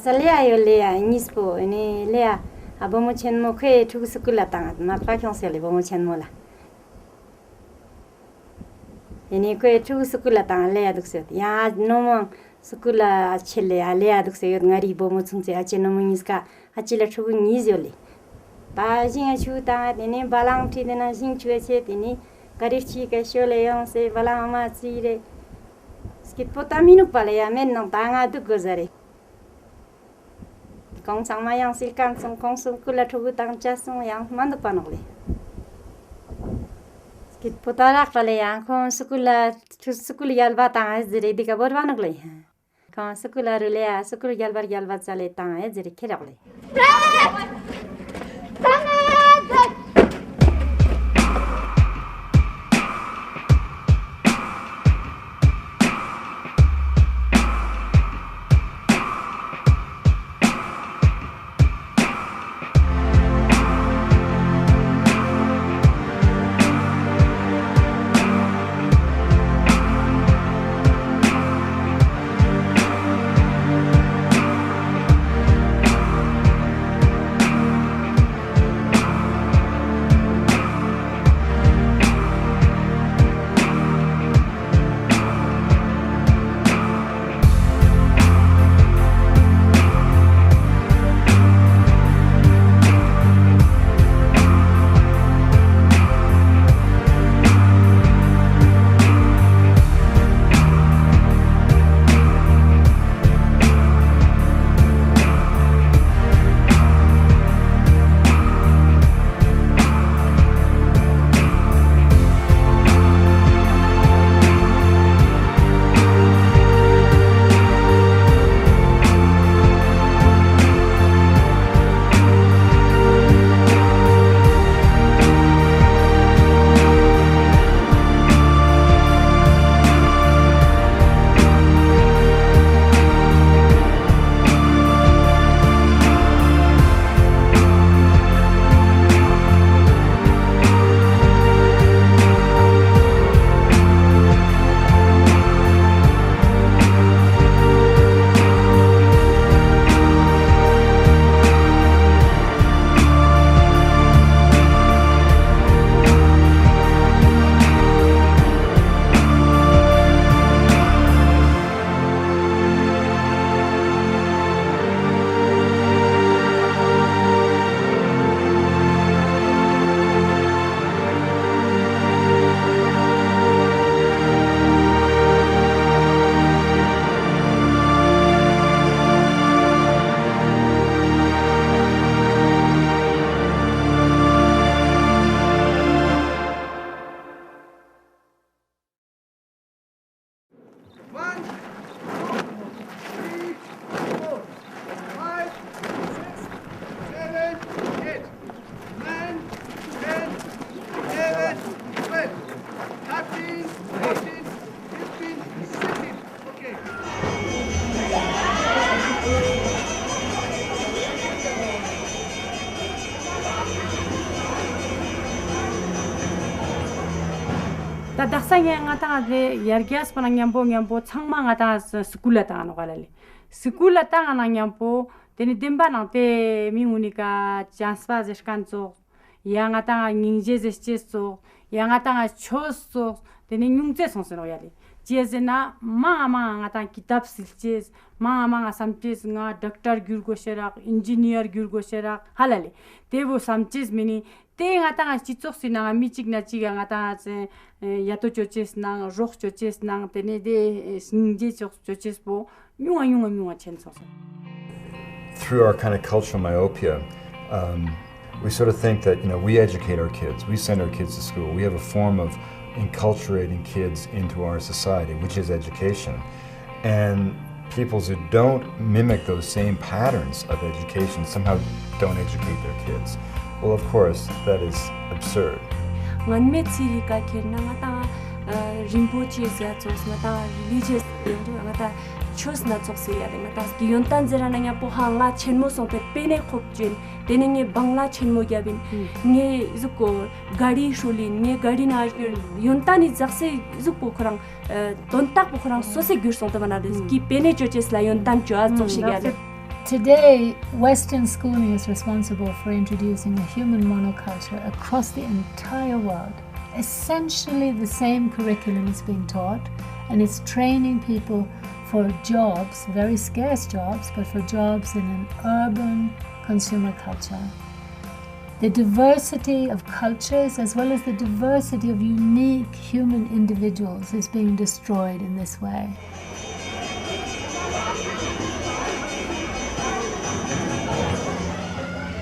Salea yo lea nispo ini lea abomo chenmo kwe chugu sukula tanga marpa kyonsele bomo chenmo la ini kwe chugu sukula tanga lea dukse ya nomo sukula chele lea dukse yo ngari bomo chungse ache nomo niska achila chugu nizole ba jinga chu ta ini balang ti dena jing chu che ini garich ke shole yon se balang ma tsire skit potaminu pale ya men nang tanga du gozare công sang mai yang silkan song kong song kula thugu tang cha song yang mandu panole skit potara kale yang kong sukula yalba tang zire dika bor banagle kong sukula rule ya sukula yalba chale tang zire kheragle daksange ngata de yargias panangyampo changma ngata skula ta no galale skula ta nangyampo teni demba na te mingunika chanspa zeskanzo ya ngata ngingje zescheso 양아땅아 초소 되는 융제 성스러야리 제즈나 마마가 kitab silches mama samches nga doctor gyurgosherak engineer gyurgosherak halale devo samches mini te ngata chichok sina michik na chiga ngata yato choches na roch choches na tene de sinje choches bo nyunga chenso. Through our kind of cultural myopia, we sort of think that, we educate our kids, we send our kids to school, we have a form of enculturating kids into our society, which is education. And peoples who don't mimic those same patterns of education somehow don't educate their kids. Well, of course, that is absurd. Chos na tsokse ya de ta yontan zera na nya po hanga chenmo song pe pene khopjin denenge bangla chenmo gyabin nge zuko gari shuli nge gari na yontani jakse zuko khorang dontak po khorang sose gyur song ta bana de ki pene choches la yontan choa tsokse ya. Today, Western schooling is responsible for introducing a human monoculture across the entire world. Essentially the same curriculum is being taught, and it's training people for jobs, very scarce jobs, but for jobs in an urban consumer culture. The diversity of cultures as well as the diversity of unique human individuals is being destroyed in this way.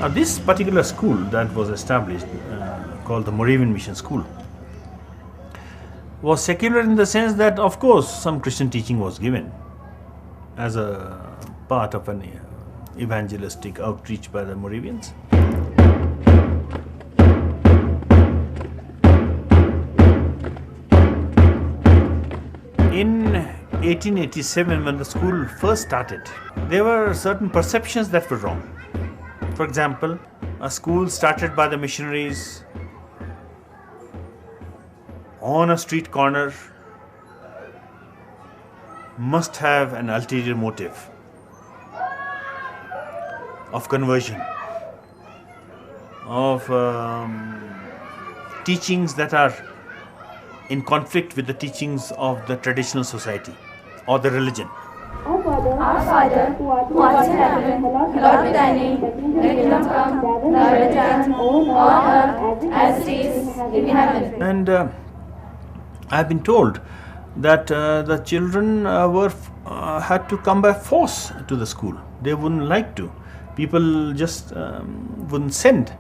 This particular school that was established, called the Moravian Mission School, was secular in the sense that, of course, some Christian teaching was given as a part of an evangelistic outreach by the Moravians. In 1887, when the school first started, there were certain perceptions that were wrong. For example, a school started by the missionaries on a street corner must have an ulterior motive of conversion, of teachings that are in conflict with the teachings of the traditional society or the religion. Our Father, who art in heaven, hallowed be thy name. Thy kingdom come, thy will be done on earth as it is in heaven. And I've been told that the children had to come by force to the school. They wouldn't like to. People just wouldn't send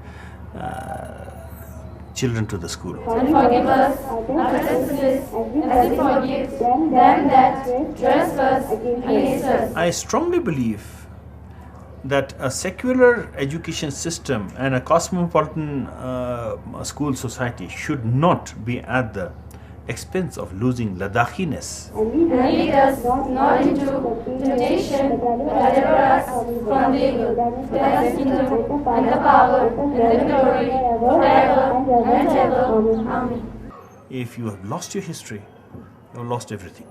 children to the school. And forgive us our trespasses, as we forgive them that trespass against us. I strongly believe that a secular education system and a cosmopolitan school society should not be at the expense of losing Ladakhiness. And lead us not into temptation, but deliver us from the evil. Thy is the kingdom, and the power, and the glory, forever and ever. Amen. If you have lost your history, you have lost everything.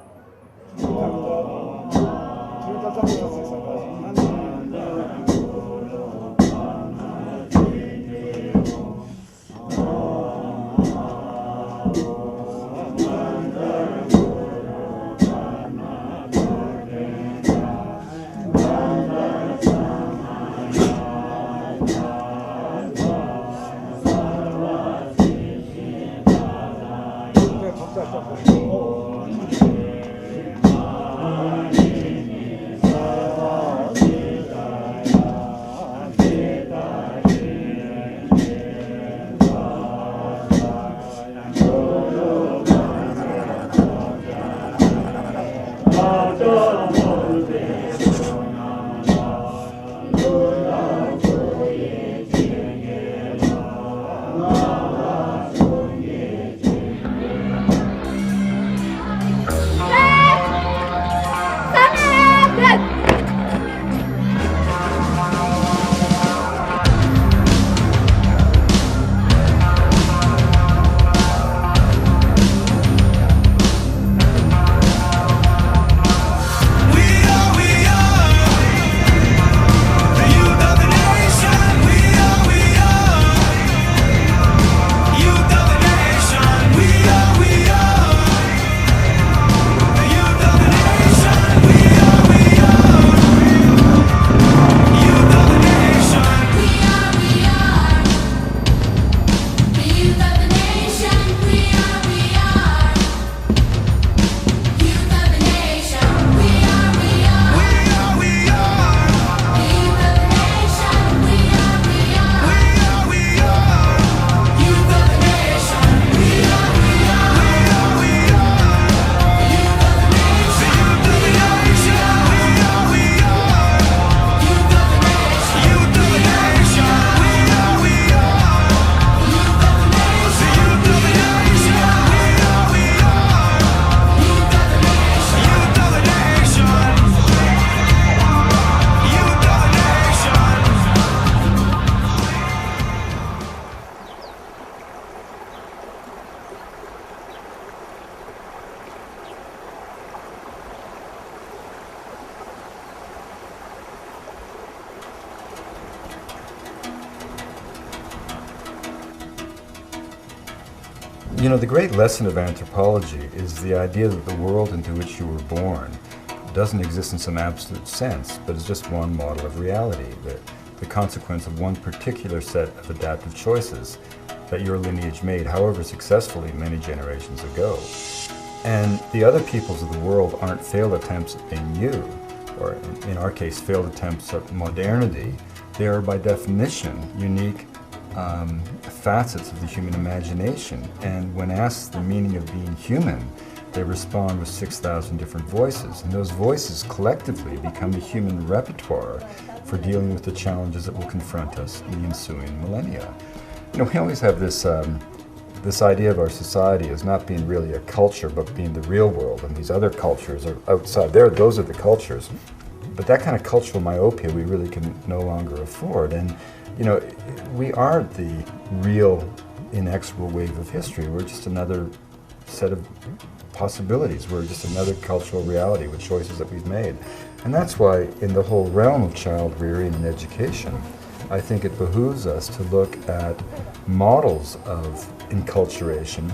You know, the great lesson of anthropology is the idea that the world into which you were born doesn't exist in some absolute sense, but is just one model of reality, the consequence of one particular set of adaptive choices that your lineage made, however successfully, many generations ago. And the other peoples of the world aren't failed attempts at being you, or in our case, failed attempts at modernity. They are by definition unique facets of the human imagination. And when asked the meaning of being human, they respond with 6,000 different voices. And those voices collectively become the human repertoire for dealing with the challenges that will confront us in the ensuing millennia. You know, we always have this this idea of our society as not being really a culture, but being the real world, and these other cultures are outside there. Those are the cultures. But that kind of cultural myopia we really can no longer afford. And, you know, we aren't the real inexorable wave of history. We're just another set of possibilities. We're just another cultural reality with choices that we've made. And that's why in the whole realm of child rearing and education, I think it behooves us to look at models of enculturation,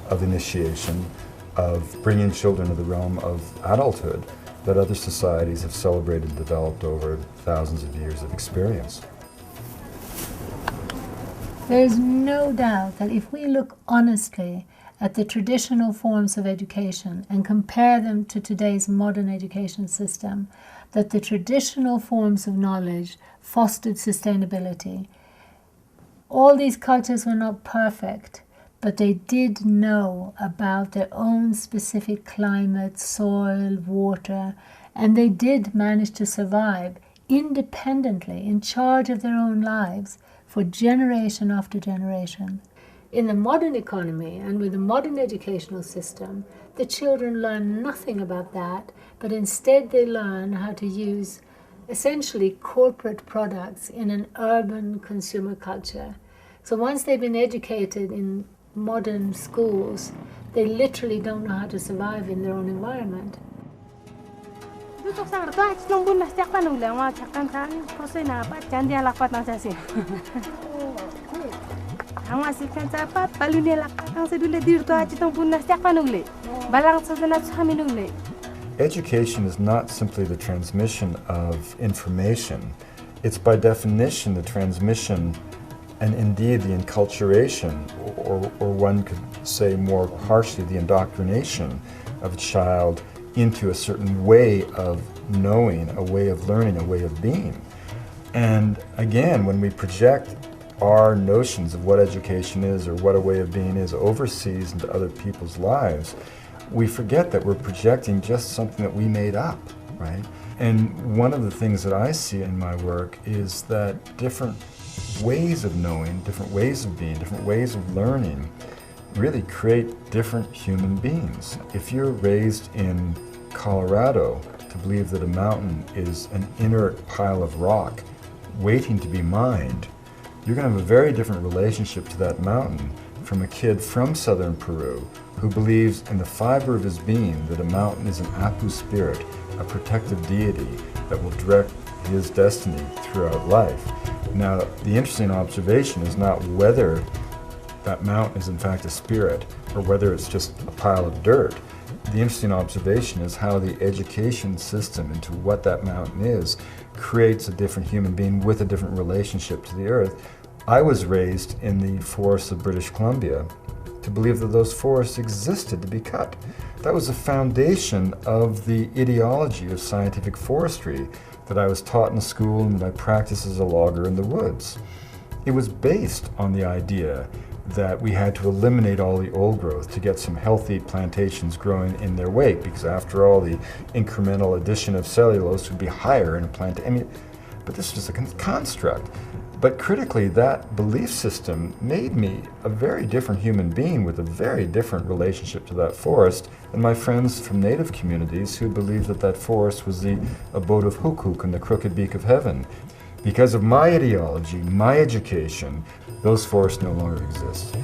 of initiation, of bringing children to the realm of adulthood that other societies have celebrated and developed over thousands of years of experience. There is no doubt that if we look honestly at the traditional forms of education and compare them to today's modern education system, that the traditional forms of knowledge fostered sustainability. All these cultures were not perfect, but they did know about their own specific climate, soil, water, and they did manage to survive independently, in charge of their own lives, for generation after generation. In the modern economy and with the modern educational system, the children learn nothing about that, but instead they learn how to use essentially corporate products in an urban consumer culture. So once they've been educated in modern schools, they literally don't know how to survive in their own environment. Education is not simply the transmission of information. It's by definition the transmission and indeed the enculturation, or one could say more harshly, the indoctrination of a child into a certain way of knowing, a way of learning, a way of being. And again, when we project our notions of what education is or what a way of being is overseas into other people's lives, we forget that we're projecting just something that we made up, right? And one of the things that I see in my work is that different ways of knowing, different ways of being, different ways of learning really create different human beings. If you're raised in Colorado to believe that a mountain is an inert pile of rock waiting to be mined, you're going to have a very different relationship to that mountain from a kid from southern Peru who believes in the fiber of his being that a mountain is an Apu spirit, a protective deity that will direct his destiny throughout life. Now, the interesting observation is not whether that mountain is in fact a spirit or whether it's just a pile of dirt. The interesting observation is how the education system into what that mountain is creates a different human being with a different relationship to the earth. I was raised in the forests of British Columbia to believe that those forests existed to be cut. That was the foundation of the ideology of scientific forestry that I was taught in school and that I practiced as a logger in the woods. It was based on the idea that we had to eliminate all the old growth to get some healthy plantations growing in their wake, because after all, the incremental addition of cellulose would be higher in a plant. I mean, but this was a construct. But critically, that belief system made me a very different human being with a very different relationship to that forest than my friends from native communities who believed that that forest was the abode of Hukuk and the crooked beak of heaven. Because of my ideology, my education, those forests no longer exist.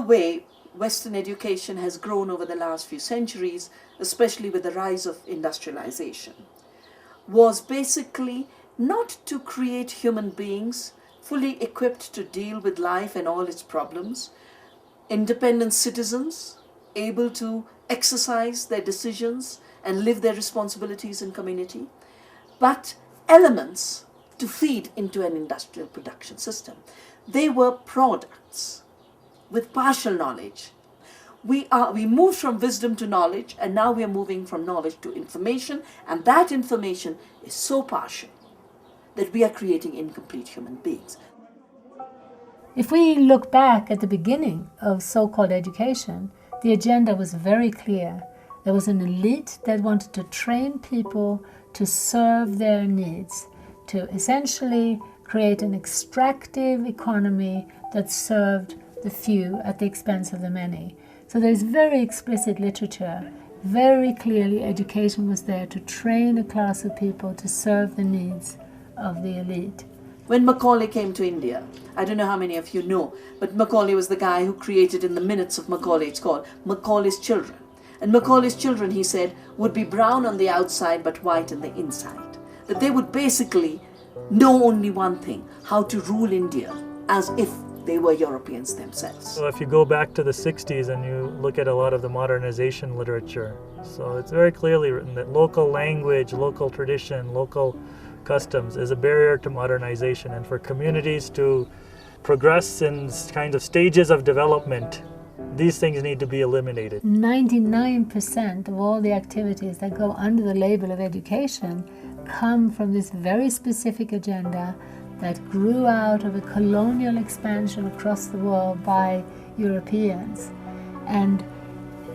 way Western education has grown over the last few centuries, especially with the rise of industrialization, was basically not to create human beings fully equipped to deal with life and all its problems, independent citizens able to exercise their decisions and live their responsibilities in community, but elements to feed into an industrial production system. They were products with partial knowledge. We moved from wisdom to knowledge, and now we are moving from knowledge to information, and that information is so partial that we are creating incomplete human beings. If we look back at the beginning of so-called education, the agenda was very clear. There was an elite that wanted to train people to serve their needs, to essentially create an extractive economy that served the few at the expense of the many. So there's very explicit literature. Very clearly, education was there to train a class of people to serve the needs of the elite. When Macaulay came to India, I don't know how many of you know, but Macaulay was the guy who created in the minutes of Macaulay, it's called Macaulay's Children. And Macaulay's children, he said, would be brown on the outside but white on the inside. That they would basically know only one thing, how to rule India as if they were Europeans themselves. So if you go back to the 60s and you look at a lot of the modernization literature, so it's very clearly written that local language, local tradition, local customs is a barrier to modernization, and for communities to progress in kind of stages of development, these things need to be eliminated. 99% of all the activities that go under the label of education come from this very specific agenda that grew out of a colonial expansion across the world by Europeans. And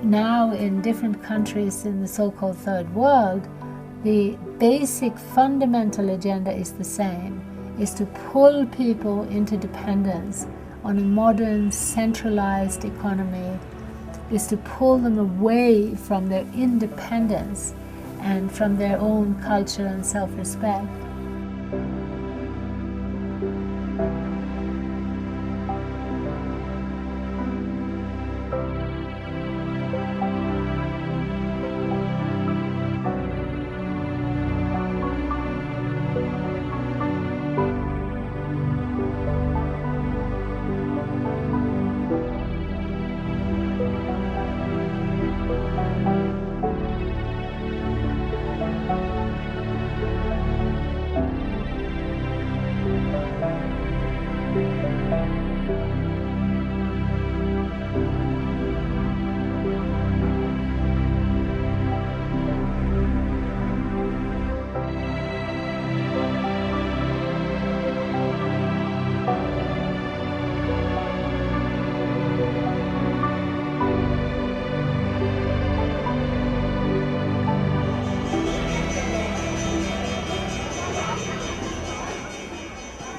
now in different countries in the so-called third world, the basic fundamental agenda is the same, is to pull people into dependence on a modern centralized economy, is to pull them away from their independence and from their own culture and self-respect.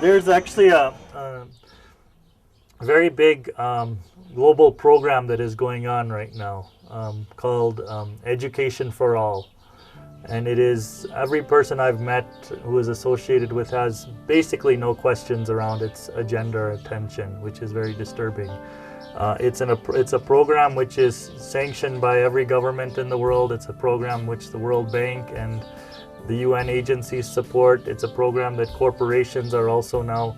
There's actually a very big global program that is going on right now called Education for All. And it is, every person I've met who is associated with has basically no questions around its agenda or attention, which is very disturbing. It's a program which is sanctioned by every government in the world. It's a program which the World Bank and the UN agencies support. It's a program that corporations are also now,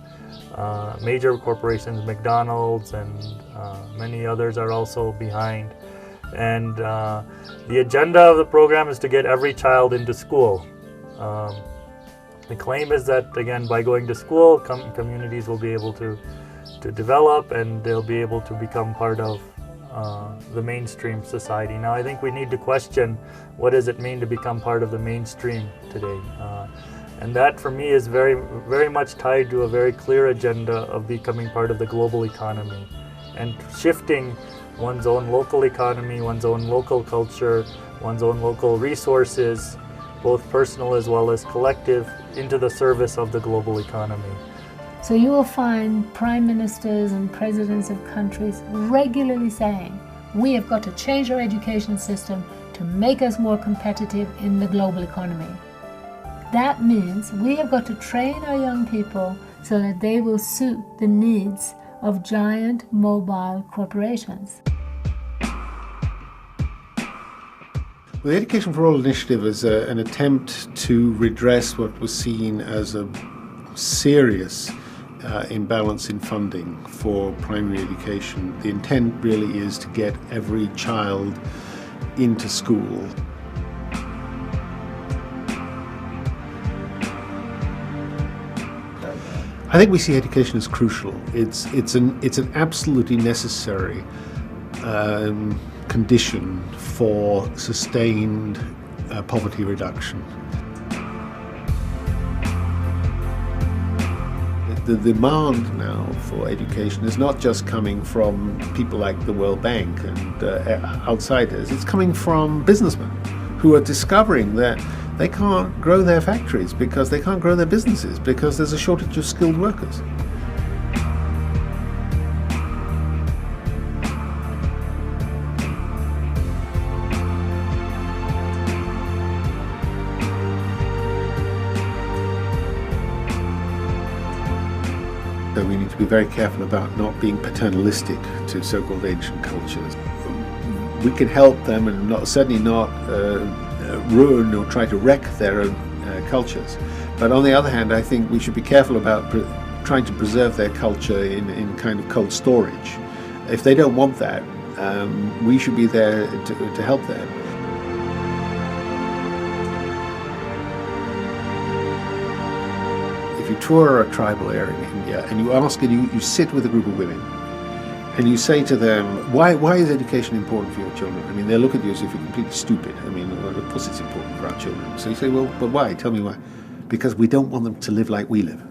major corporations, McDonald's and many others are also behind. And the agenda of the program is to get every child into school. The claim is that, again, by going to school, communities will be able to develop and they'll be able to become part of the mainstream society. Now, I think we need to question what does it mean to become part of the mainstream today. And that, for me, is very, very much tied to a very clear agenda of becoming part of the global economy and shifting one's own local economy, one's own local culture, one's own local resources, both personal as well as collective, into the service of the global economy. So you will find prime ministers and presidents of countries regularly saying, we have got to change our education system to make us more competitive in the global economy. That means we have got to train our young people so that they will suit the needs of giant mobile corporations. Well, the Education for All initiative is an attempt to redress what was seen as a serious imbalance in funding for primary education. The intent really is to get every child into school. I think we see education as crucial. It's an absolutely necessary condition for sustained poverty reduction. The demand now for education is not just coming from people like the World Bank and outsiders. It's coming from businessmen who are discovering that they can't grow their factories because they can't grow their businesses because there's a shortage of skilled workers. So we need to be very careful about not being paternalistic to so-called ancient cultures. We can help them and certainly not ruin or try to wreck their own cultures. But on the other hand, I think we should be careful about trying to preserve their culture in kind of cold storage. If they don't want that, we should be there to help them. If you tour a tribal area in India and you ask and you sit with a group of women and you say to them, why is education important for your children? I mean, they'll look at you as if you're completely stupid. I mean, well, of course it's important for our children. So you say, well, but why? Tell me why. Because we don't want them to live like we live.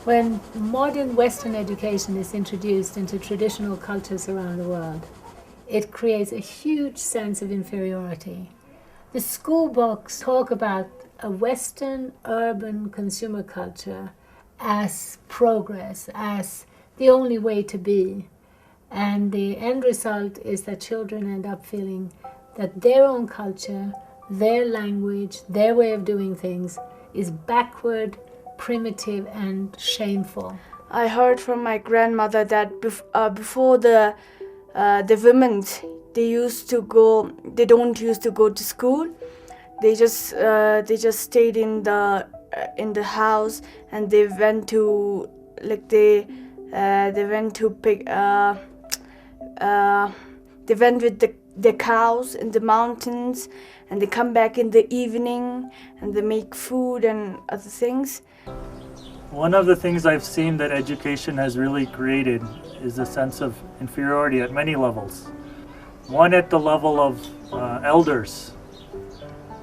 When modern Western education is introduced into traditional cultures around the world, it creates a huge sense of inferiority. The school books talk about a Western urban consumer culture as progress, as the only way to be. And the end result is that children end up feeling that their own culture, their language, their way of doing things is backward, primitive and shameful. I heard from my grandmother that before the women, they don't used to go to school. They just stayed in the house, and they went to they went with the cows in the mountains, and they come back in the evening, and they make food and other things. One of the things I've seen that education has really created is a sense of inferiority at many levels. One, at the level of elders.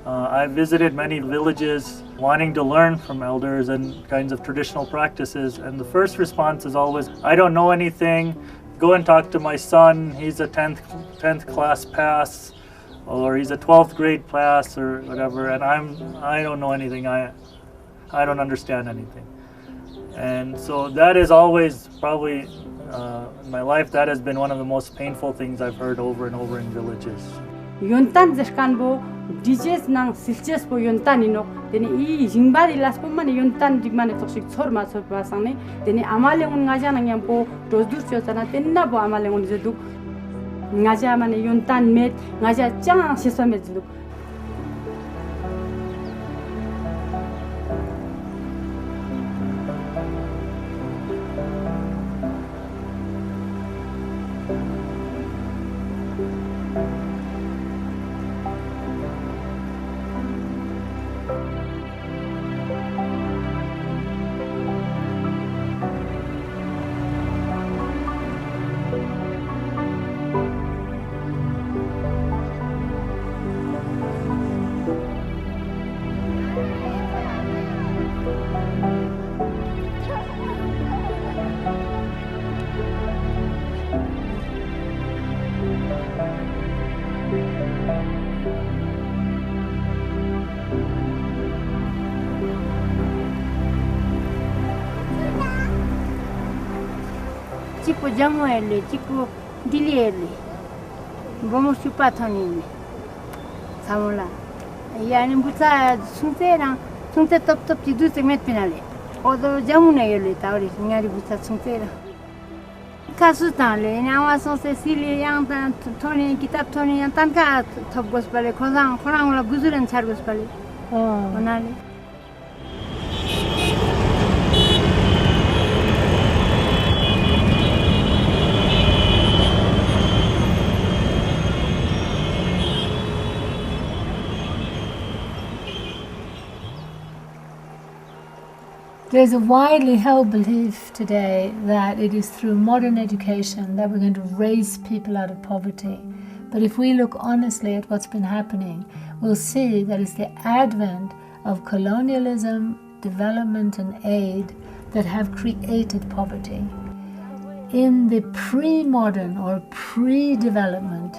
I've visited many villages wanting to learn from elders and kinds of traditional practices, and the first response is always, I don't know anything, go and talk to my son, he's a 10th class pass, or he's a 12th grade pass, or whatever, and I don't know anything, I don't understand anything. And so that is always probably, in my life, that has been one of the most painful things I've heard over and over in villages. Yuntan zerkan bo dijes nang silches bo yuntan ino deni I jingbari las po mane yuntan digmane toksik sorma sorpa sangne deni amale un ngaja nang yang po dosdur chosana tenna bo amale un zeduk ngaja mane yuntan met ngaja chang sesame zeduk. Tipo jamuele, tipo diliele, vamos chupar tonine, samola. Yani buta sunte top tidu segmet pinale. Odo jamune yele tauri ngari buta suntera. Kasu tanle, nawa son Cecilia yang tan toni kitab toni yang tan ka top gospale khorang la guzuran char gospale. Onale. There's a widely held belief today that it is through modern education that we're going to raise people out of poverty. But if we look honestly at what's been happening, we'll see that it's the advent of colonialism, development and aid that have created poverty. In the pre-modern or pre-development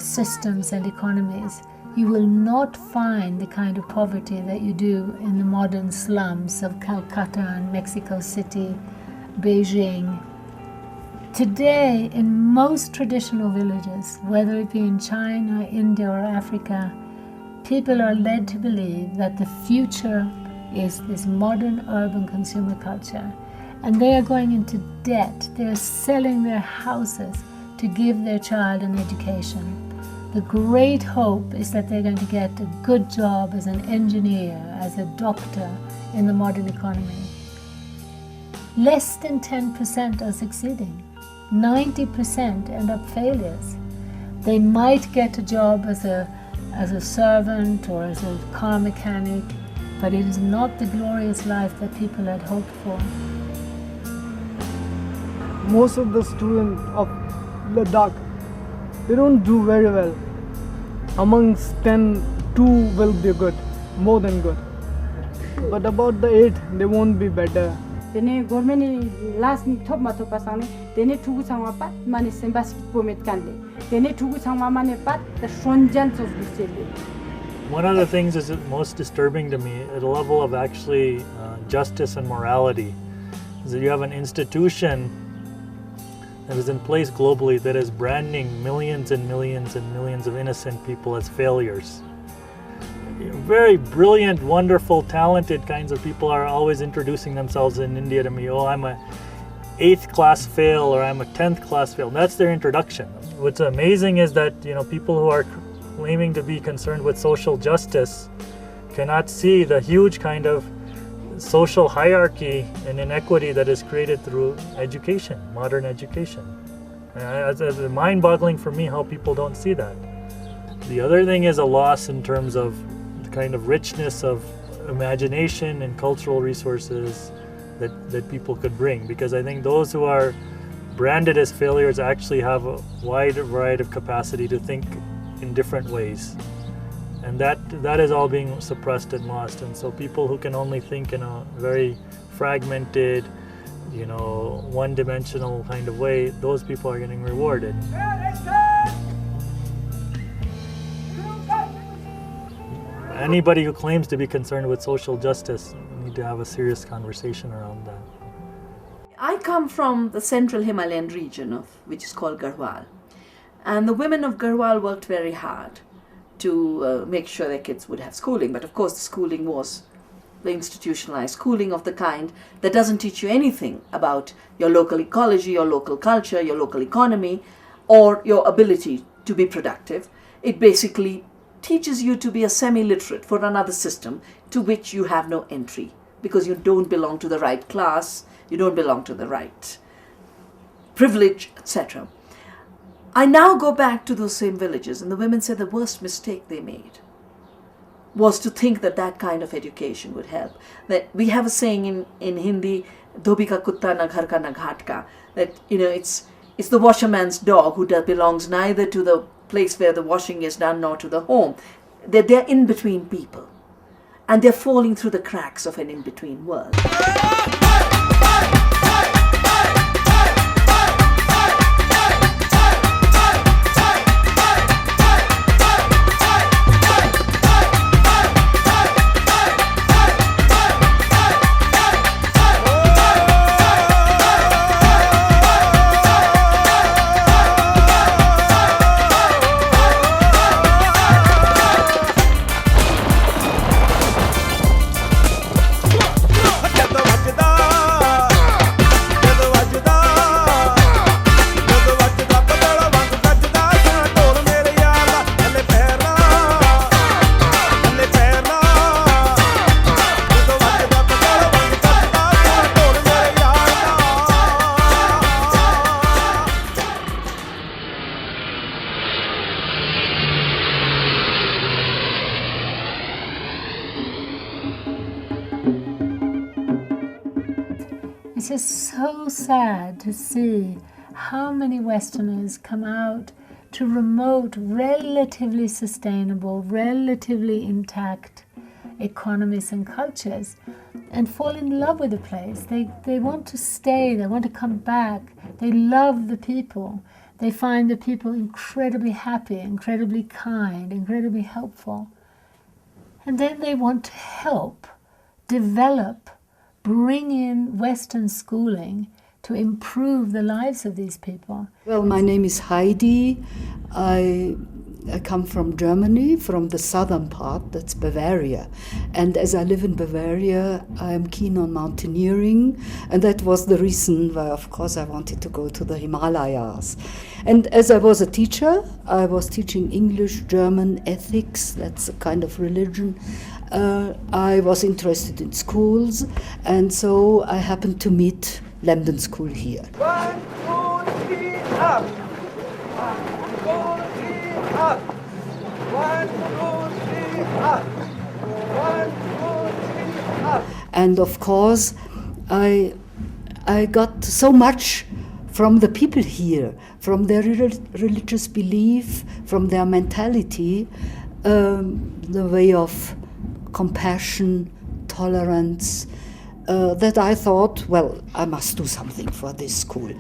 systems and economies, you will not find the kind of poverty that you do in the modern slums of Calcutta and Mexico City, Beijing. Today, in most traditional villages, whether it be in China, India or Africa, people are led to believe that the future is this modern urban consumer culture. And they are going into debt. They are selling their houses to give their child an education. The great hope is that they're going to get a good job as an engineer, as a doctor in the modern economy. Less than 10% are succeeding. 90% end up failures. They might get a job as a servant or as a car mechanic, but it is not the glorious life that people had hoped for. Most of the students of Ladakh, they don't do very well. Amongst 10, 2 will be good, more than good. But about the 8, they won't be better. Dene government last ni top matopa sane dene tugu sangwa pat mane sembas pomet kande dene tugu sangwa mane pat the shonjans of bisele. One of the things that's most disturbing to me at a level of actually justice and morality is that you have an institution that is in place globally that is branding millions and millions and millions of innocent people as failures. very brilliant, wonderful, talented kinds of people are always introducing themselves in India to me. Oh, I'm a 8th class fail, or I'm a 10th class fail. That's their introduction. What's amazing is that, people who are claiming to be concerned with social justice cannot see the huge kind of social hierarchy and inequity that is created through education, modern education. It's mind-boggling for me how people don't see that. The other thing is a loss in terms of the kind of richness of imagination and cultural resources that people could bring, because I think those who are branded as failures actually have a wide variety of capacity to think in different ways, and that is all being suppressed and lost. And so people who can only think in a very fragmented, one-dimensional kind of way, those people are getting rewarded. Anybody who claims to be concerned with social justice need to have a serious conversation around that. I come from the central Himalayan region, which is called Garhwal. And the women of Garhwal worked very hard to make sure their kids would have schooling. But of course, the schooling was the institutionalized schooling of the kind that doesn't teach you anything about your local ecology, your local culture, your local economy, or your ability to be productive. It basically teaches you to be a semi-literate for another system to which you have no entry, because you don't belong to the right class, you don't belong to the right privilege, etc. I now go back to those same villages, and the women said the worst mistake they made was to think that kind of education would help. That we have a saying in Hindi, "Dhobi ka kutta na ghar ka na ghat ka," that it's the washerman's dog who belongs neither to the place where the washing is done nor to the home. They're in between people, and they're falling through the cracks of an in-between world. It's just so sad to see how many Westerners come out to remote, relatively sustainable, relatively intact economies and cultures and fall in love with the place. They want to stay, they want to come back, they love the people. They find the people incredibly happy, incredibly kind, incredibly helpful. And then they want to help, develop, bring in Western schooling to improve the lives of these people. Well, my name is Heidi. I come from Germany, from the southern part, that's Bavaria. And as I live in Bavaria, I am keen on mountaineering, and that was the reason why, of course, I wanted to go to the Himalayas. And as I was a teacher, I was teaching English, German, ethics, that's a kind of religion. I was interested in schools, and so I happened to meet Lambden School here. 1, 2, 3, up. 1, 2, 3, up. 1, 2, 3, up. 1, 2, 3, up. And of course, I got so much from the people here, from their religious belief, from their mentality, the way of compassion, tolerance, that I thought, well, I must do something for this school.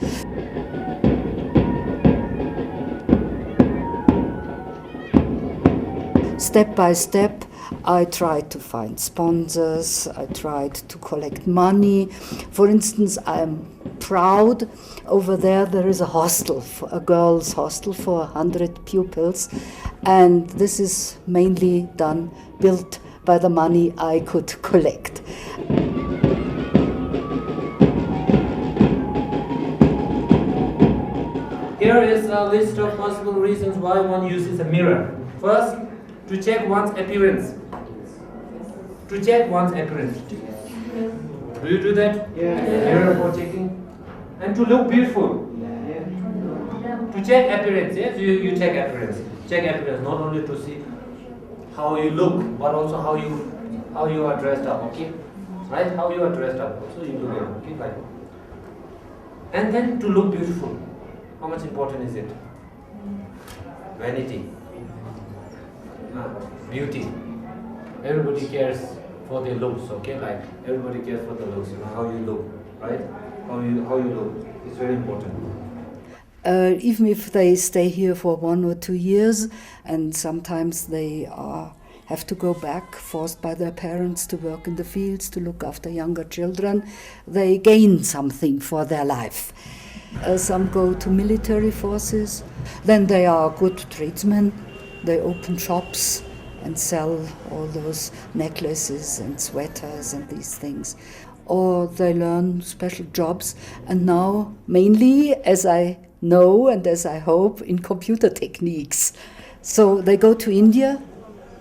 Step by step, I tried to find sponsors, I tried to collect money. For instance, I'm proud. Over there is a hostel, a girls' hostel for 100 pupils, and this is mainly built by the money I could collect. Here is a list of possible reasons why one uses a mirror. First, to check one's appearance. To check one's appearance. Do you do that? Yes. Mirror for checking. And to look beautiful. To check appearance, yes? You check appearance. Check appearance, not only to see how you look, but also how you are dressed up, okay? Right? How you are dressed up, also you look at, okay? Right. And then to look beautiful. How much important is it? Vanity. Beauty. Everybody cares for their looks, okay? Like everybody cares for the looks, how you look, right? How you look. It's very important. Even if they stay here for 1 or 2 years, and sometimes they have to go back, forced by their parents to work in the fields, to look after younger children, they gain something for their life. Some go to military forces, then they are good tradesmen, they open shops and sell all those necklaces and sweaters and these things. Or they learn special jobs, and now mainly, as I know and as I hope, in computer techniques. So they go to India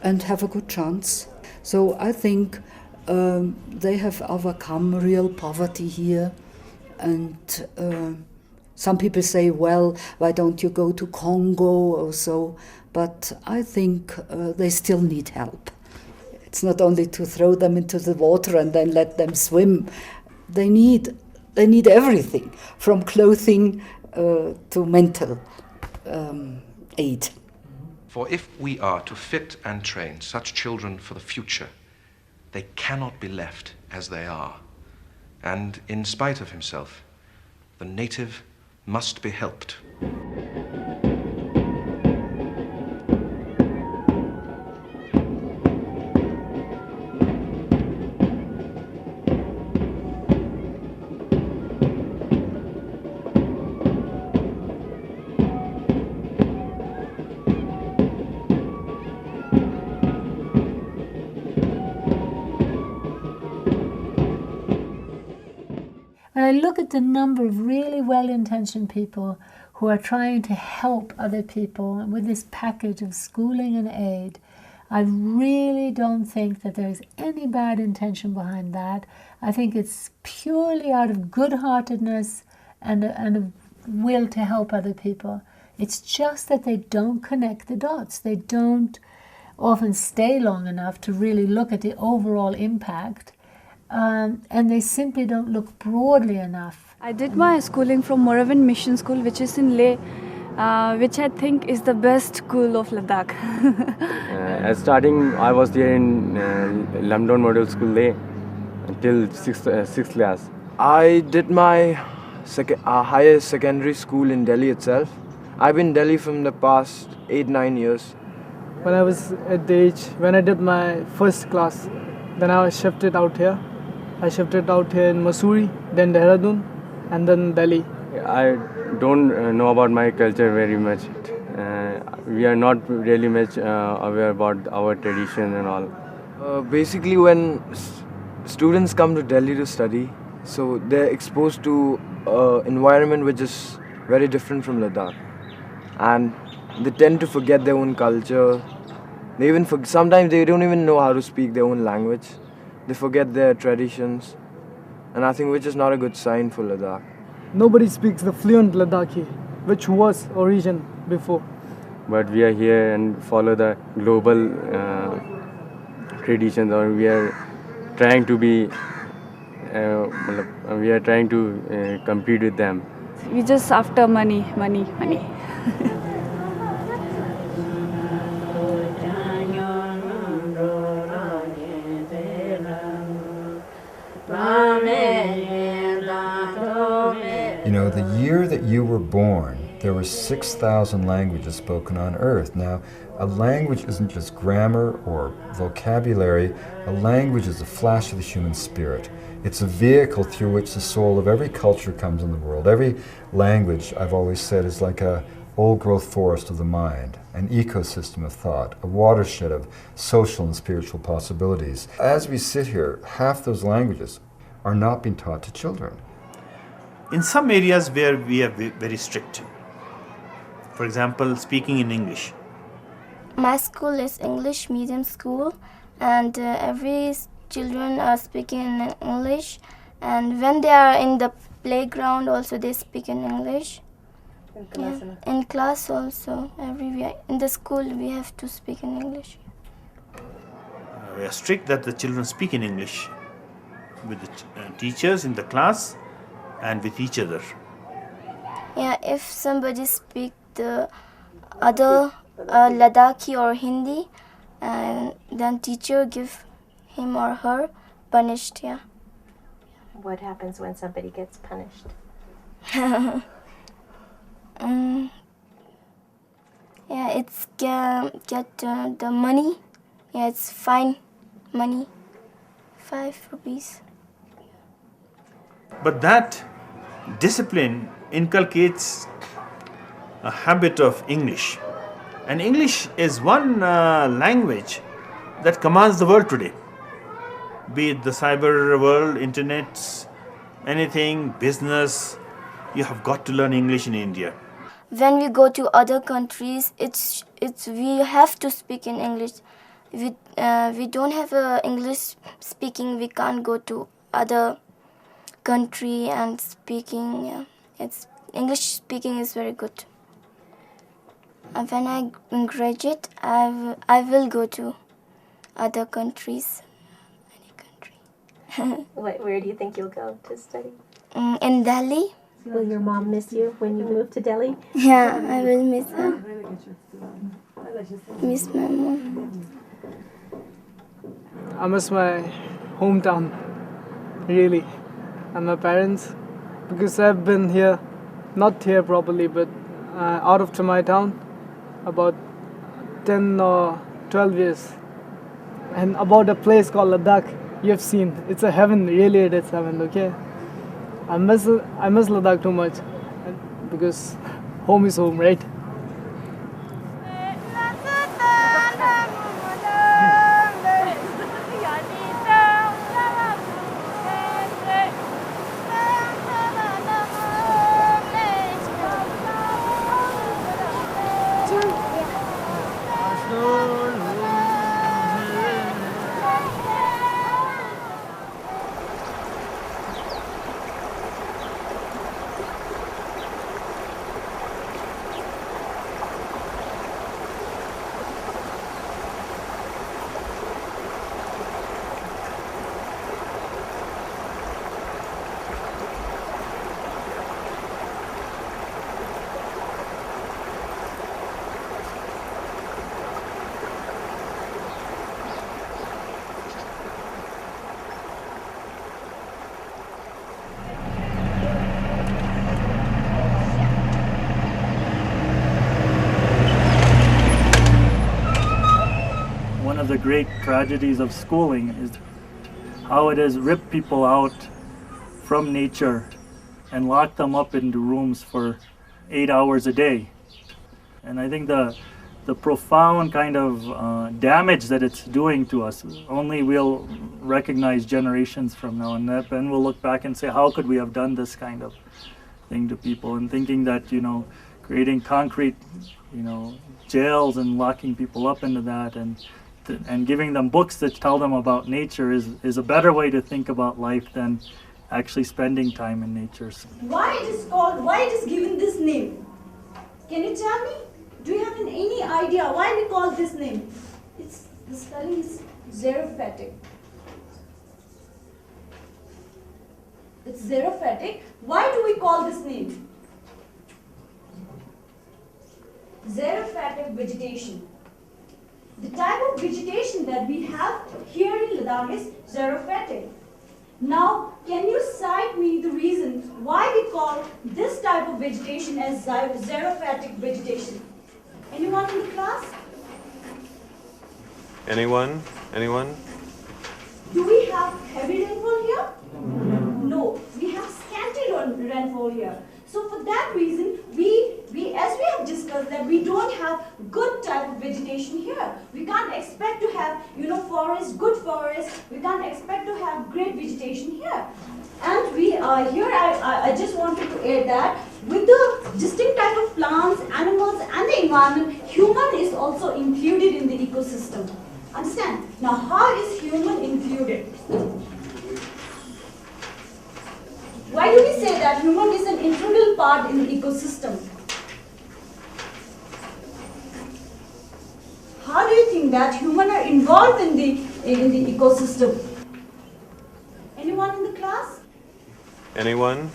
and have a good chance. So I think they have overcome real poverty here, and some people say, well, why don't you go to Congo or so? But I think they still need help. It's not only to throw them into the water and then let them swim. They need everything, from clothing to mental aid. For if we are to fit and train such children for the future, they cannot be left as they are. And in spite of himself, the native must be helped. When I look at the number of really well-intentioned people who are trying to help other people with this package of schooling and aid, I really don't think that there is any bad intention behind that. I think it's purely out of good-heartedness and a will to help other people. It's just that they don't connect the dots. They don't often stay long enough to really look at the overall impact. And they simply don't look broadly enough. I did my schooling from Moravian Mission School, which is in Leh, which I think is the best school of Ladakh. As starting, I was there in Lamdon Model School Leh until 6th class. I did my higher secondary school in Delhi itself. I've been in Delhi from the past 8-9 years. When I was at the age, when I did my first class, then I was shifted out here. I shifted out here in Mussoorie, then Dehradun, and then Delhi. I don't know about my culture very much. We are not really much aware about our tradition and all. Basically, when students come to Delhi to study, so they're exposed to an environment which is very different from Ladakh. And they tend to forget their own culture. Sometimes they don't even know how to speak their own language. They forget their traditions, and I think which is not a good sign for Ladakh. Nobody speaks the fluent Ladakhi, which was origin before. But we are here and follow the global traditions, or we are trying to be, we are trying to compete with them. We just after money, money, money. You know, the year that you were born, there were 6,000 languages spoken on Earth. Now, a language isn't just grammar or vocabulary. A language is a flash of the human spirit. It's a vehicle through which the soul of every culture comes in the world. Every language, I've always said, is like a old-growth forest of the mind, an ecosystem of thought, a watershed of social and spiritual possibilities. As we sit here, half those languages are not being taught to children. In some areas where we are very strict, for example, speaking in English. My school is English medium school, and every children are speaking in English, and when they are in the playground also they speak in English. In class also, everywhere. In the school we have to speak in English. We are strict that the children speak in English with the teachers in the class and with each other. Yeah, if somebody speak the other Ladakhi or Hindi, and then teacher give him or her punished. Yeah. What happens when somebody gets punished? Yeah, it's get the money. Yeah, it's fine money, 5 rupees. But that discipline inculcates a habit of English. And English is one language that commands the world today. Be it the cyber world, internet, anything, business, you have got to learn English in India. When we go to other countries, it's we have to speak in English. We don't have English speaking. We can't go to other country and speaking. Yeah. It's English speaking is very good. And when I graduate, I will go to other countries. Any country. Where do you think you'll go to study? In Delhi. Will your mom miss you when you move to Delhi? Yeah, I will miss her. Miss my mom. I miss my hometown, really, and my parents, because I've been here, not here properly, but out of my town, about 10 or 12 years. And about a place called Ladakh, you've seen, it's a heaven, really it is heaven, okay? I miss Ladakh too much, because home is home, right? The great tragedies of schooling is how it has ripped people out from nature and locked them up into rooms for 8 hours a day. And I think the profound kind of damage that it's doing to us, only we'll recognize generations from now, and then we'll look back and say, how could we have done this kind of thing to people? And thinking that, creating concrete, jails and locking people up into that, and giving them books that tell them about nature is a better way to think about life than actually spending time in nature. Why it is given this name? Can you tell me? Do you have any idea why we call this name? The spelling is xerophatic. It's xerophatic. Why do we call this name? Xerophatic vegetation. The type of vegetation that we have here in Ladakh is xerophatic. Now, can you cite me the reason why we call this type of vegetation as xerophatic vegetation? Anyone in the class? Anyone? Do we have heavy rainfall here? low. We have scanty rainfall here. So for that reason, we as we have discussed that we don't have good type of vegetation here. We can't expect to have forest, good forest. We can't expect to have great vegetation here. And we here I just wanted to add that with the distinct type of plants, animals, and the environment, human is also included in the ecosystem. Understand? Now, how is human included? Why do we say that human is an integral part in the ecosystem? How do you think that humans are involved in the ecosystem? Anyone in the class? Anyone?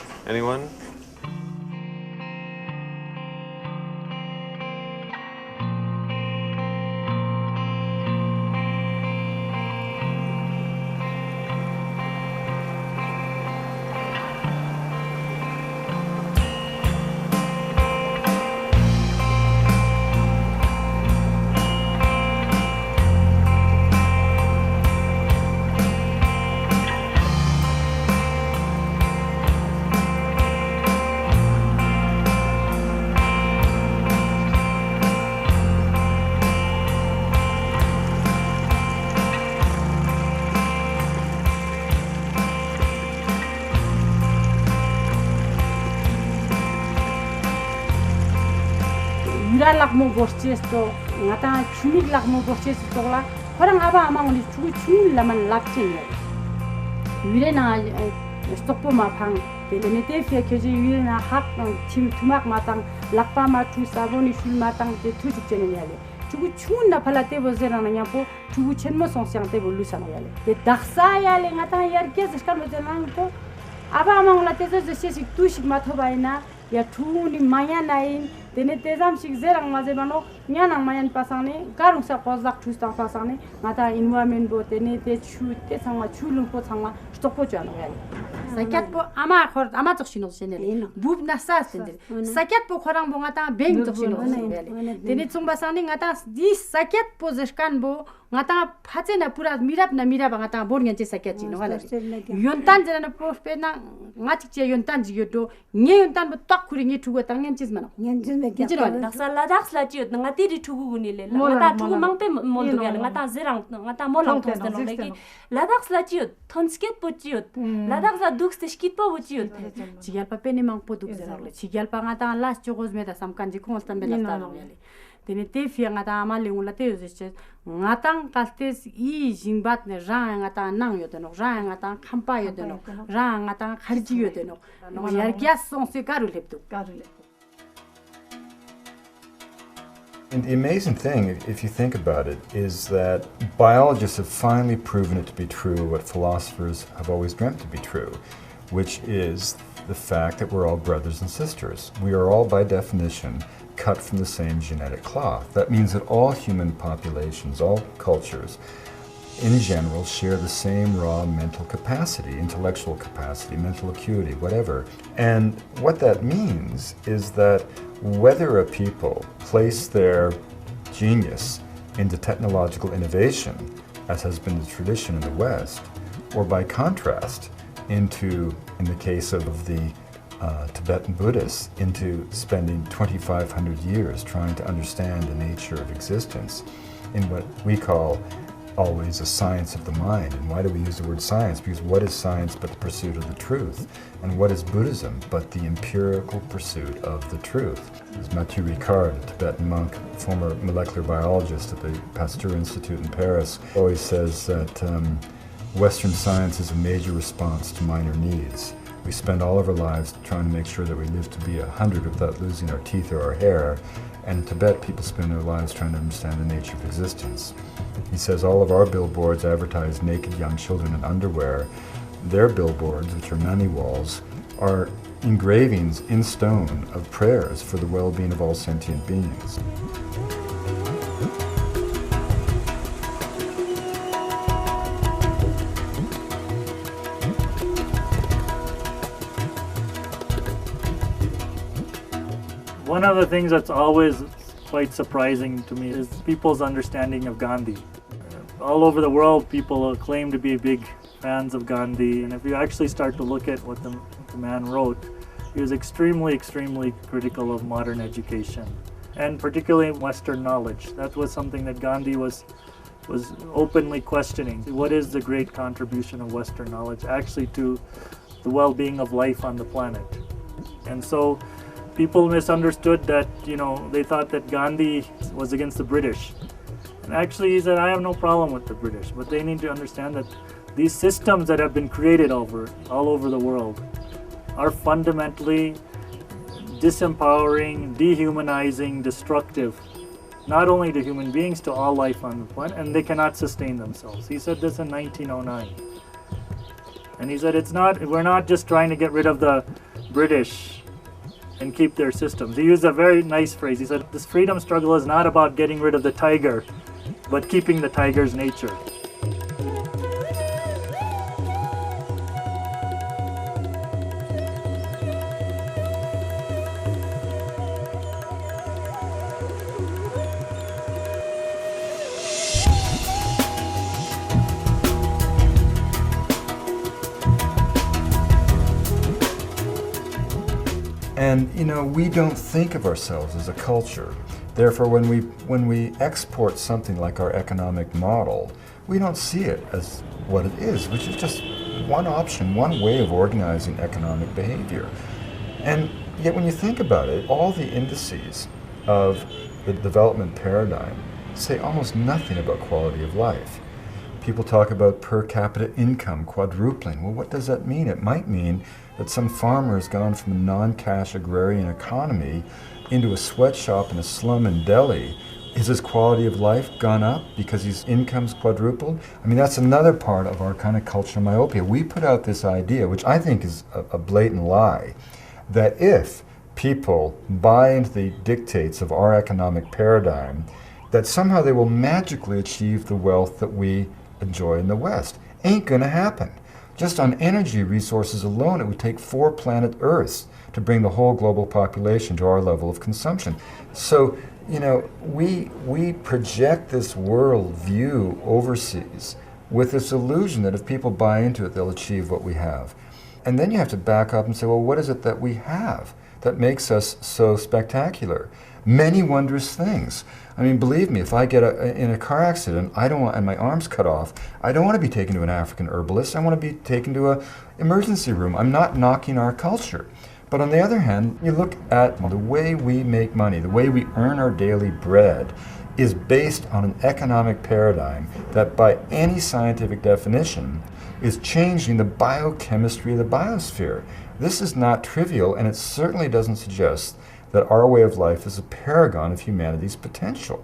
Lak mo borches to ngata chuni lak mo borches to la parang aba amang ni chuni laman lakchin yure na stoppo ma phang belenete fia kyoje yure na hak chim tumak matang lakpa ma thu saboni shul matang de thu chukchen yale chugu chun na phala te bozera na nyapo chugu chenmo songsyang te bolu sana yale de daksa yale ngata yar ke zeskal mojelang to aba amang la te ze se tu shik matho baina ya thu ni maya nain Tene tezam shik zerang maze bano nyanang mayan pasane garung sa kozak chustang pasane ngata environment bo tene te chu te sangma chulung po sangma stoppo jano yali sakyat po ama tok shinol senel bub na sa sendel sakyat po khorang bo ngata beng tok shinol yali tene chung basane ngata di sakyat po zeshkan bo ngata phache na pura mirap ngata bor ngen che sakyat chino wala yontan jena na po pe na ngachik che yontan ji yoto nge yontan bo tak khuri nge thugo tang ngen chis mano Daksala daksla chiut nga tiri thugu gunile ngata thugu mangpe moldu yal ngata zerang ngata molang thosden legi la daksla chiut thonsket po chiut la daksla dukste skit po chiut chigal pa peni mang po duk zerale chigal pa ngata las chogos meta samkan ji konstan bela sta yale tene te fia ngata amale ngula te yose ngata kaltes I jingbat ne ra ngata nang yodeno ra ngata khampa yodeno ra ngata kharji yodeno no yar gyas son se karul heptu And the amazing thing, if you think about it, is that biologists have finally proven it to be true what philosophers have always dreamt to be true, which is the fact that we're all brothers and sisters. We are all, by definition, cut from the same genetic cloth. That means that all human populations, all cultures, in general, share the same raw mental capacity, intellectual capacity, mental acuity, whatever. And what that means is that whether a people place their genius into technological innovation, as has been the tradition in the West, or by contrast, in the case of the Tibetan Buddhists, into spending 2,500 years trying to understand the nature of existence in what we call always a science of the mind. And why do we use the word science? Because what is science but the pursuit of the truth? And what is Buddhism but the empirical pursuit of the truth? As Mathieu Ricard, a Tibetan monk, former molecular biologist at the Pasteur Institute in Paris, always says that Western science is a major response to minor needs. We spend all of our lives trying to make sure that we live to be 100 without losing our teeth or our hair. And in Tibet, people spend their lives trying to understand the nature of existence. He says all of our billboards advertise naked young children in underwear. Their billboards, which are mani walls, are engravings in stone of prayers for the well-being of all sentient beings. One of the things that's always quite surprising to me is people's understanding of Gandhi. All over the world, people claim to be big fans of Gandhi, and if you actually start to look at what the man wrote, he was extremely, extremely critical of modern education, and particularly Western knowledge. That was something that Gandhi was openly questioning. What is the great contribution of Western knowledge actually to the well-being of life on the planet? And so people misunderstood that, they thought that Gandhi was against the British. And actually he said, I have no problem with the British, but they need to understand that these systems that have been created all over the world are fundamentally disempowering, dehumanizing, destructive, not only to human beings, to all life on the planet, and they cannot sustain themselves. He said this in 1909. And he said, we're not just trying to get rid of the British and keep their systems. He used a very nice phrase. He said, this freedom struggle is not about getting rid of the tiger, but keeping the tiger's nature. And we don't think of ourselves as a culture. Therefore, when we export something like our economic model, we don't see it as what it is, which is just one option, one way of organizing economic behavior. And yet when you think about it, all the indices of the development paradigm say almost nothing about quality of life. People talk about per capita income quadrupling. Well, what does that mean? It might mean that some farmer has gone from a non-cash agrarian economy into a sweatshop in a slum in Delhi. Is his quality of life gone up because his income's quadrupled? I mean, that's another part of our kind of cultural myopia. We put out this idea, which I think is a blatant lie, that if people buy into the dictates of our economic paradigm, that somehow they will magically achieve the wealth that we enjoy in the West. Ain't gonna happen. Just on energy resources alone, it would take 4 planet Earths to bring the whole global population to our level of consumption. So, we project this world view overseas with this illusion that if people buy into it, they'll achieve what we have. And then you have to back up and say, well, what is it that we have that makes us so spectacular? Many wondrous things. I mean, believe me, if I get in a car accident, and my arm's cut off, I don't want to be taken to an African herbalist. I want to be taken to an emergency room. I'm not knocking our culture. But on the other hand, you look at the way we make money, the way we earn our daily bread, is based on an economic paradigm that by any scientific definition is changing the biochemistry of the biosphere. This is not trivial, and it certainly doesn't suggest that our way of life is a paragon of humanity's potential.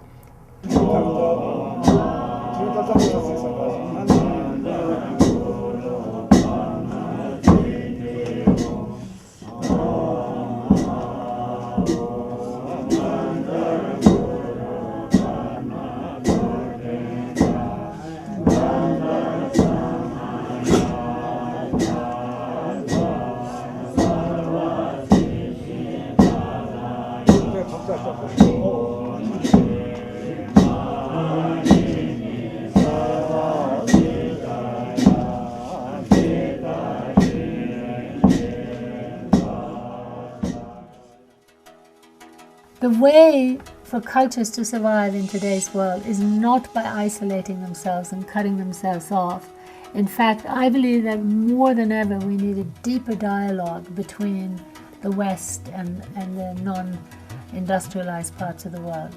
The way for cultures to survive in today's world is not by isolating themselves and cutting themselves off. In fact, I believe that more than ever we need a deeper dialogue between the West and the non-industrialized parts of the world.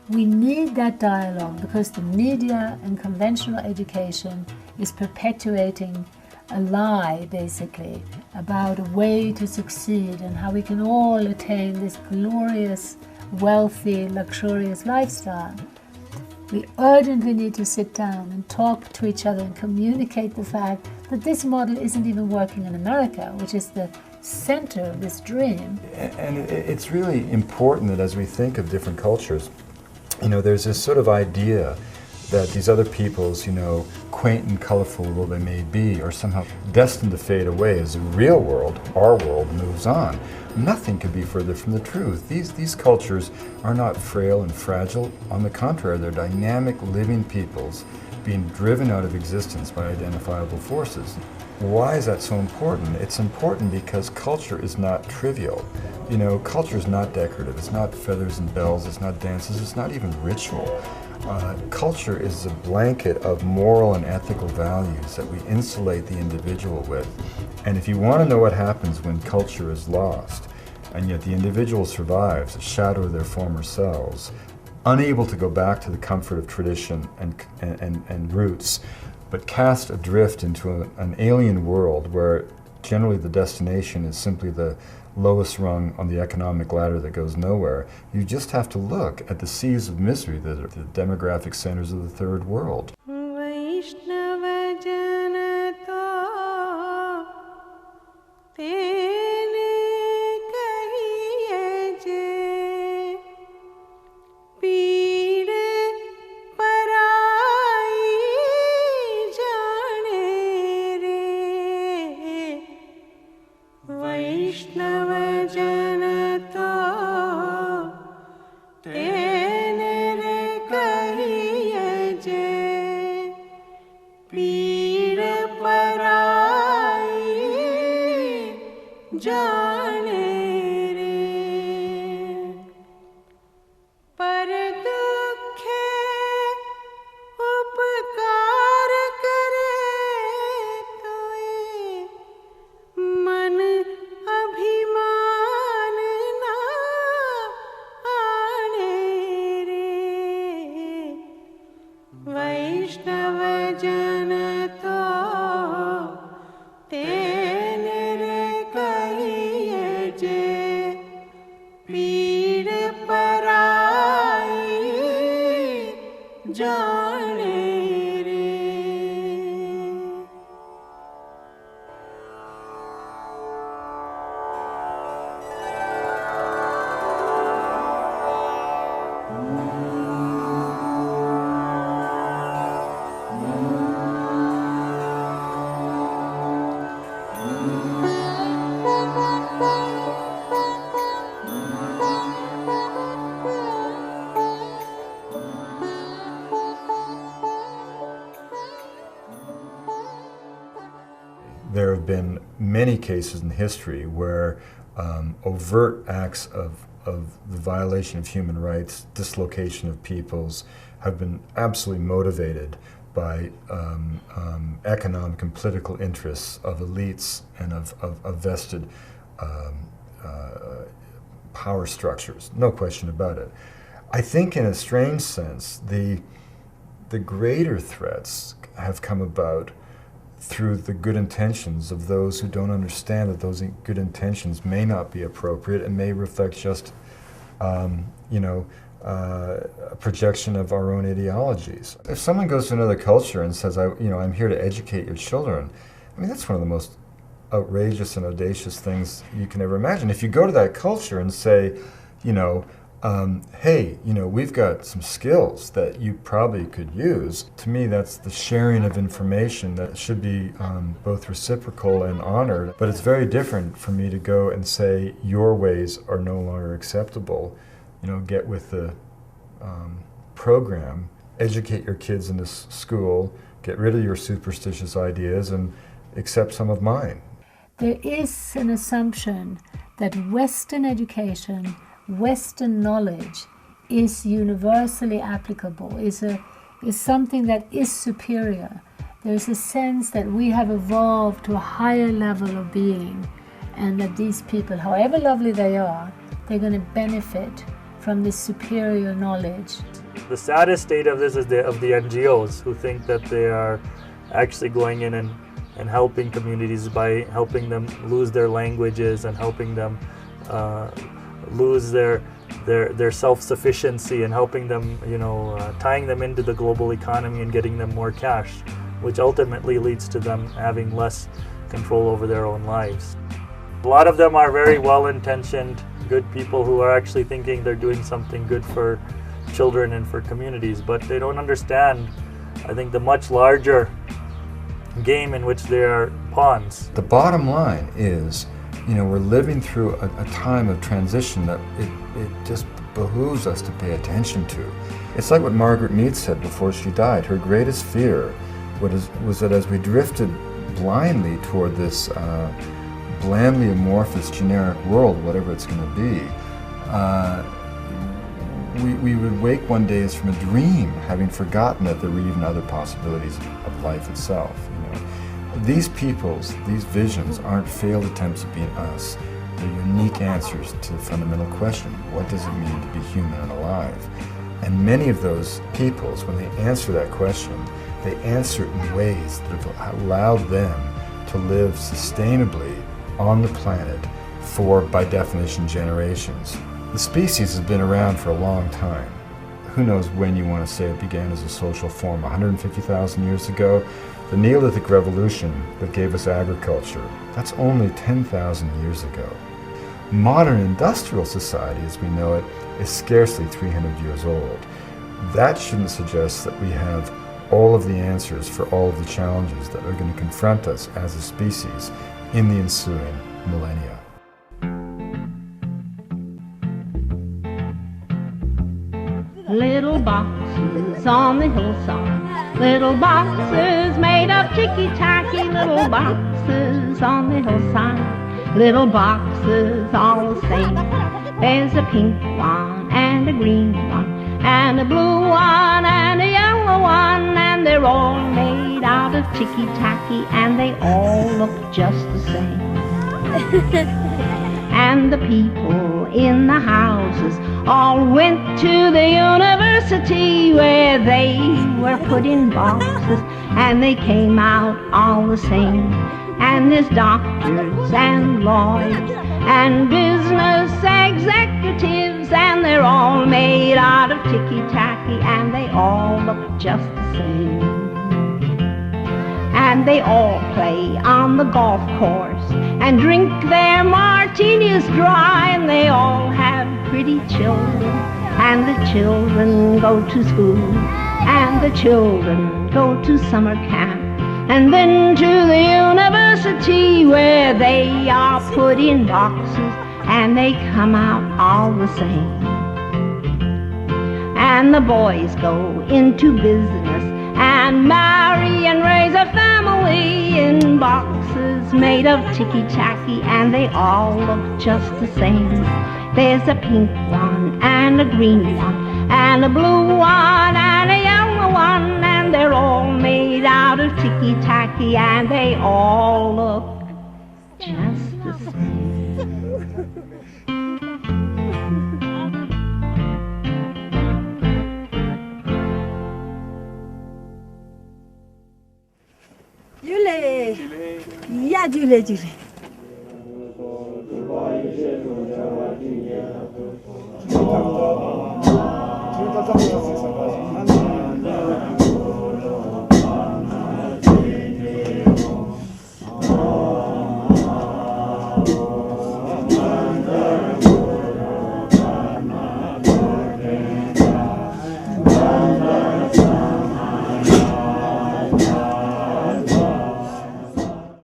We need that dialogue because the media and conventional education is perpetuating a lie, basically, about a way to succeed and how we can all attain this glorious, wealthy, luxurious lifestyle. We urgently need to sit down and talk to each other and communicate the fact that this model isn't even working in America, which is the center of this dream. And it's really important that as we think of different cultures, there's this sort of idea that these other peoples, quaint and colorful though they may be, are somehow destined to fade away as the real world, our world, moves on. Nothing could be further from the truth. These cultures are not frail and fragile. On the contrary, they're dynamic, living peoples being driven out of existence by identifiable forces. Why is that so important? It's important because culture is not trivial. You know, culture is not decorative. It's not feathers and bells. It's not dances. It's not even ritual. Culture is a blanket of moral and ethical values that we insulate the individual with. And if you want to know what happens when culture is lost, and yet the individual survives, a shadow of their former selves, unable to go back to the comfort of tradition and roots, but cast adrift into an alien world where generally the destination is simply the lowest rung on the economic ladder that goes nowhere, you just have to look at the seas of misery that are the demographic centers of the third world. There have been many cases in history where overt acts of the violation of human rights, dislocation of peoples, have been absolutely motivated by economic and political interests of elites and of vested power structures. No question about it. I think in a strange sense, the greater threats have come about through the good intentions of those who don't understand that those good intentions may not be appropriate and may reflect just, a projection of our own ideologies. If someone goes to another culture and says, I'm here to educate your children, I mean, that's one of the most outrageous and audacious things you can ever imagine. If you go to that culture and say, hey, we've got some skills that you probably could use. To me, that's the sharing of information that should be both reciprocal and honored. But it's very different for me to go and say, your ways are no longer acceptable. Get with the program, educate your kids in this school, get rid of your superstitious ideas, and accept some of mine. There is an assumption that Western education, Western knowledge is universally applicable, is something that is superior. There's a sense that we have evolved to a higher level of being, and that these people, however lovely they are, they're going to benefit from this superior knowledge. The saddest state of this is of the NGOs, who think that they are actually going in and helping communities by helping them lose their languages and helping them lose their self-sufficiency and helping them, tying them into the global economy and getting them more cash, which ultimately leads to them having less control over their own lives. A lot of them are very well-intentioned, good people who are actually thinking they're doing something good for children and for communities, but they don't understand, I think, the much larger game in which they are pawns. The bottom line is, we're living through a time of transition that it just behooves us to pay attention to. It's like what Margaret Mead said before she died. Her greatest fear was that as we drifted blindly toward this blandly amorphous generic world, whatever it's going to be, we would wake one day as from a dream, having forgotten that there were even other possibilities of life itself. These peoples, these visions, aren't failed attempts at being us. They're unique answers to the fundamental question, what does it mean to be human and alive? And many of those peoples, when they answer that question, they answer it in ways that have allowed them to live sustainably on the planet for, by definition, generations. The species has been around for a long time. Who knows when you want to say it began as a social form, 150,000 years ago? The Neolithic Revolution that gave us agriculture, that's only 10,000 years ago. Modern industrial society, as we know it, is scarcely 300 years old. That shouldn't suggest that we have all of the answers for all of the challenges that are going to confront us as a species in the ensuing millennia. Little boxes on the hillside, little boxes made of ticky-tacky, little boxes on the hillside, little boxes all the same. There's a pink one and a green one and a blue one and a yellow one, and they're all made out of ticky-tacky and they all look just the same. And the people in the houses all went to the university where they were put in boxes and they came out all the same. And there's doctors and lawyers and business executives, and they're all made out of ticky-tacky and they all look just the same. And they all play on the golf course and drink their martinis dry, and they all have pretty children, and the children go to school, and the children go to summer camp, and then to the university where they are put in boxes and they come out all the same. And the boys go into business and marry and raise a family in boxes made of ticky-tacky, and they all look just the same. There's a pink one and a green one and a blue one and a yellow one, and they're all made out of ticky-tacky and they all look just the same. Julie! Ja, Julie, Julie.